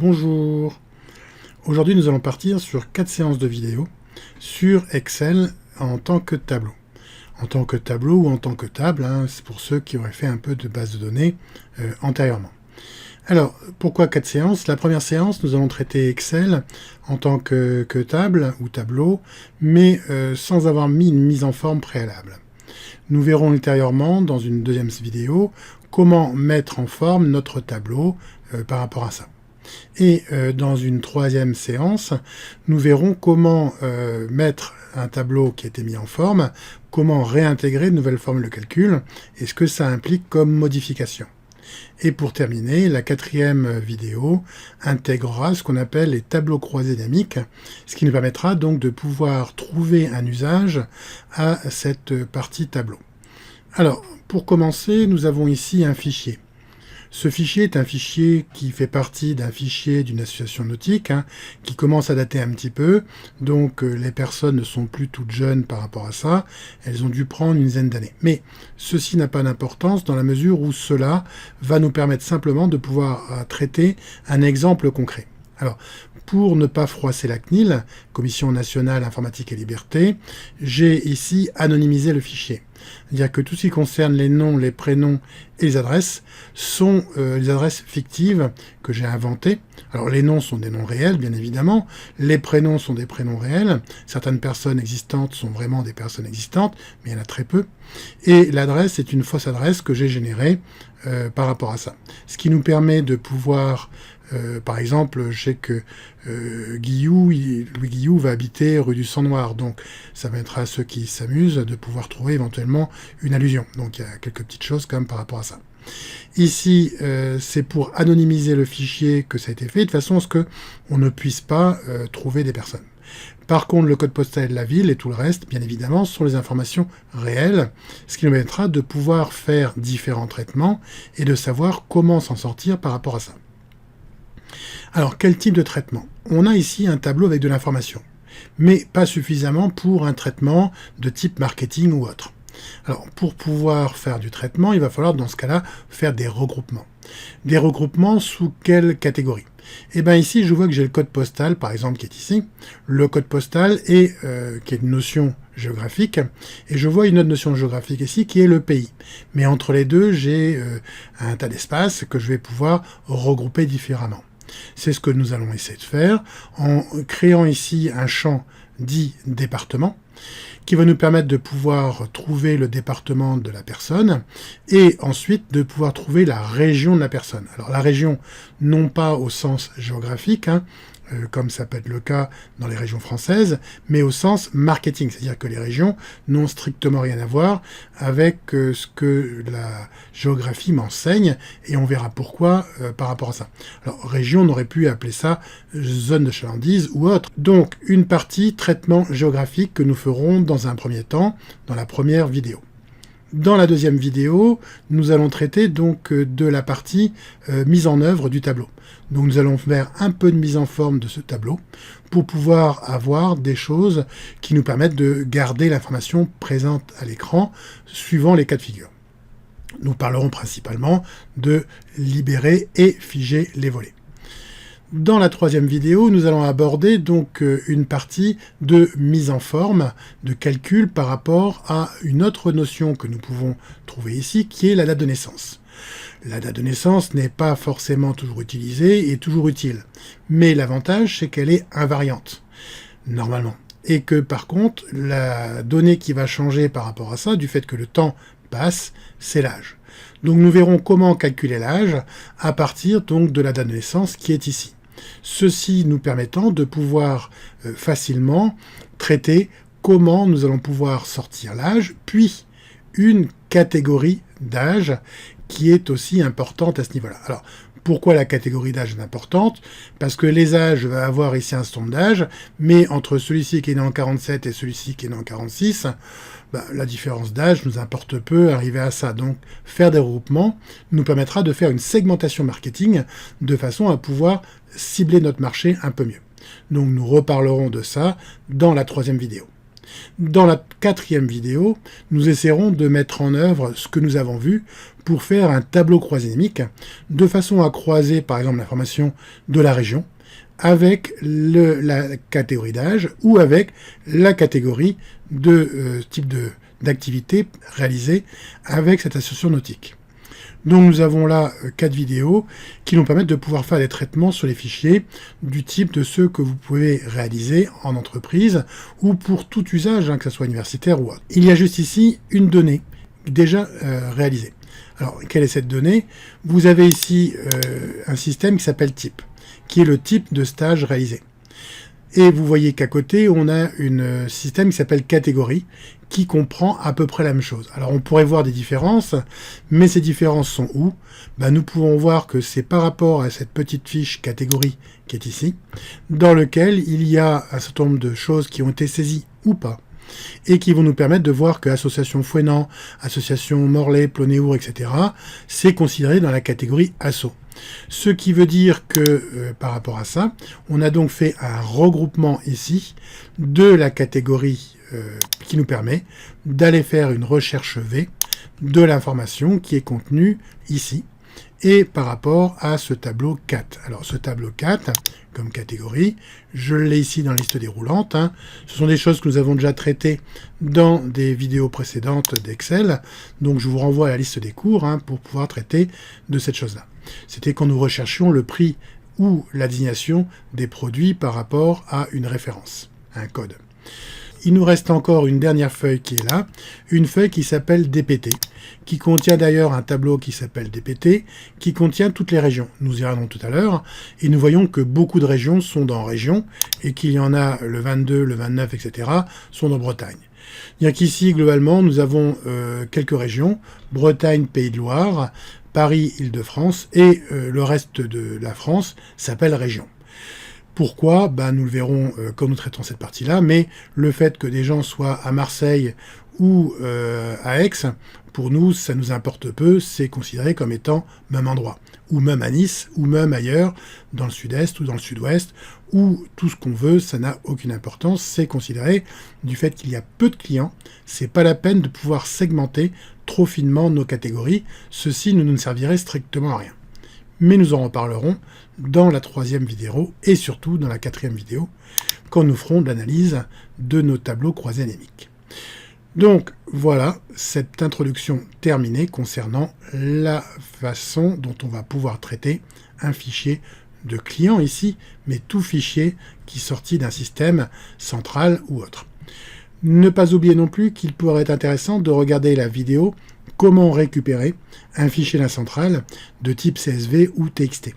Bonjour. Aujourd'hui, nous allons partir sur 4 séances de vidéo sur Excel en tant que tableau. En tant que tableau ou en tant que table, c'est pour ceux qui auraient fait un peu de base de données antérieurement. Alors, pourquoi 4 séances? La première séance, nous allons traiter Excel en tant que table ou tableau, mais sans avoir mis une mise en forme préalable. Nous verrons ultérieurement, dans une deuxième vidéo, comment mettre en forme notre tableau par rapport à ça. Et dans une troisième séance, nous verrons comment mettre un tableau qui a été mis en forme, comment réintégrer de nouvelles formules de calcul, et ce que ça implique comme modification. Et pour terminer, la quatrième vidéo intégrera ce qu'on appelle les tableaux croisés dynamiques, ce qui nous permettra donc de pouvoir trouver un usage à cette partie tableau. Alors, pour commencer, nous avons ici un fichier. Ce fichier est un fichier qui fait partie d'un fichier d'une association nautique, qui commence à dater un petit peu, donc les personnes ne sont plus toutes jeunes par rapport à ça, elles ont dû prendre une dizaine d'années. Mais ceci n'a pas d'importance dans la mesure où cela va nous permettre simplement de pouvoir traiter un exemple concret. Alors, pour ne pas froisser la CNIL, Commission nationale informatique et liberté, j'ai ici anonymisé le fichier. C'est-à-dire que tout ce qui concerne les noms, les prénoms et les adresses sont les adresses fictives que j'ai inventées. Alors les noms sont des noms réels, bien évidemment. Les prénoms sont des prénoms réels. Certaines personnes existantes sont vraiment des personnes existantes, mais il y en a très peu. Et l'adresse est une fausse adresse que j'ai générée par rapport à ça. Ce qui nous permet de pouvoir... par exemple, je sais que Louis Guillou va habiter rue du Sang Noir, donc ça permettra à ceux qui s'amusent de pouvoir trouver éventuellement une allusion. Donc il y a quelques petites choses quand même par rapport à ça. Ici, c'est pour anonymiser le fichier que ça a été fait, de façon à ce qu'on ne puisse pas trouver des personnes. Par contre, le code postal de la ville et tout le reste, bien évidemment, sont les informations réelles, ce qui nous permettra de pouvoir faire différents traitements et de savoir comment s'en sortir par rapport à ça. Alors, quel type de traitement? On a ici un tableau avec de l'information, mais pas suffisamment pour un traitement de type marketing ou autre. Alors, pour pouvoir faire du traitement, il va falloir, dans ce cas-là, faire des regroupements. Des regroupements sous quelle catégorie? Eh bien, ici, je vois que j'ai le code postal, par exemple, qui est ici. Le code postal est, qui est une notion géographique, et je vois une autre notion géographique ici, qui est le pays. Mais entre les deux, j'ai un tas d'espaces que je vais pouvoir regrouper différemment. C'est ce que nous allons essayer de faire en créant ici un champ dit département qui va nous permettre de pouvoir trouver le département de la personne et ensuite de pouvoir trouver la région de la personne. Alors la région, non pas au sens géographique, comme ça peut être le cas dans les régions françaises, mais au sens marketing, c'est-à-dire que les régions n'ont strictement rien à voir avec ce que la géographie m'enseigne, et on verra pourquoi par rapport à ça. Alors, région, on aurait pu appeler ça zone de chalandise ou autre. Donc, une partie traitement géographique que nous ferons dans un premier temps, dans la première vidéo. Dans la deuxième vidéo, nous allons traiter donc de la partie mise en œuvre du tableau. Donc nous allons faire un peu de mise en forme de ce tableau pour pouvoir avoir des choses qui nous permettent de garder l'information présente à l'écran suivant les cas de figure. Nous parlerons principalement de libérer et figer les volets. Dans la troisième vidéo, nous allons aborder donc une partie de mise en forme, de calcul par rapport à une autre notion que nous pouvons trouver ici, qui est la date de naissance. La date de naissance n'est pas forcément toujours utilisée et toujours utile, mais l'avantage c'est qu'elle est invariante, normalement. Et que par contre, la donnée qui va changer par rapport à ça, du fait que le temps passe, c'est l'âge. Donc nous verrons comment calculer l'âge à partir donc de la date de naissance qui est ici. Ceci nous permettant de pouvoir facilement traiter comment nous allons pouvoir sortir l'âge, puis une catégorie d'âge qui est aussi importante à ce niveau-là. Alors, pourquoi la catégorie d'âge est importante? Parce que les âges, je vais avoir ici un certain nombre d'âges, mais entre celui-ci qui est né en 47 et celui-ci qui est né en 46, la différence d'âge nous importe peu, arriver à ça. Donc, faire des regroupements nous permettra de faire une segmentation marketing de façon à pouvoir cibler notre marché un peu mieux. Donc, nous reparlerons de ça dans la troisième vidéo. Dans la 4e vidéo, nous essaierons de mettre en œuvre ce que nous avons vu pour faire un tableau croisémique, de façon à croiser par exemple l'information de la région avec la catégorie d'âge ou avec la catégorie de type d'activité réalisée avec cette association nautique. Donc nous avons là 4 vidéos qui nous permettent de pouvoir faire des traitements sur les fichiers du type de ceux que vous pouvez réaliser en entreprise ou pour tout usage, que ce soit universitaire ou autre. Il y a juste ici une donnée déjà réalisée. Alors, quelle est cette donnée? Vous avez ici un système qui s'appelle type, qui est le type de stage réalisé. Et vous voyez qu'à côté, on a un système qui s'appelle catégorie, qui comprend à peu près la même chose. Alors, on pourrait voir des différences, mais ces différences sont où? Nous pouvons voir que c'est par rapport à cette petite fiche catégorie qui est ici, dans lequel il y a un certain nombre de choses qui ont été saisies ou pas, et qui vont nous permettre de voir que association Fouenant, association Morlaix, Plonéour, etc., c'est considéré dans la catégorie asso. Ce qui veut dire que, par rapport à ça, on a donc fait un regroupement ici de la catégorie qui nous permet d'aller faire une recherche V de l'information qui est contenue ici, et par rapport à ce tableau 4. Alors ce tableau 4, comme catégorie, je l'ai ici dans la liste déroulante. Ce sont des choses que nous avons déjà traitées dans des vidéos précédentes d'Excel, donc je vous renvoie à la liste des cours pour pouvoir traiter de cette chose-là. C'était quand nous recherchions le prix ou la désignation des produits par rapport à une référence, un code. Il nous reste encore une dernière feuille qui est là, une feuille qui s'appelle DPT, qui contient d'ailleurs un tableau qui s'appelle DPT, qui contient toutes les régions. Nous y reviendrons tout à l'heure, et nous voyons que beaucoup de régions sont dans région, et qu'il y en a le 22, le 29, etc., sont en Bretagne. Bien qu'ici, globalement, nous avons quelques régions, Bretagne, Pays de Loire, Paris, Île-de-France, et le reste de la France s'appelle région. Pourquoi? Nous le verrons quand nous traitons cette partie-là, mais le fait que des gens soient à Marseille ou à Aix, pour nous, ça nous importe peu, c'est considéré comme étant même endroit, ou même à Nice, ou même ailleurs, dans le sud-est ou dans le sud-ouest, ou tout ce qu'on veut, ça n'a aucune importance, c'est considéré du fait qu'il y a peu de clients, c'est pas la peine de pouvoir segmenter trop finement nos catégories, ceci ne nous servirait strictement à rien. Mais nous en reparlerons dans la 3e vidéo et surtout dans la 4e vidéo quand nous ferons de l'analyse de nos tableaux croisés anémiques. Donc voilà cette introduction terminée concernant la façon dont on va pouvoir traiter un fichier de client ici, mais tout fichier qui est sorti d'un système central ou autre. Ne pas oublier non plus qu'il pourrait être intéressant de regarder la vidéo comment récupérer un fichier d'un central de type CSV ou TXT.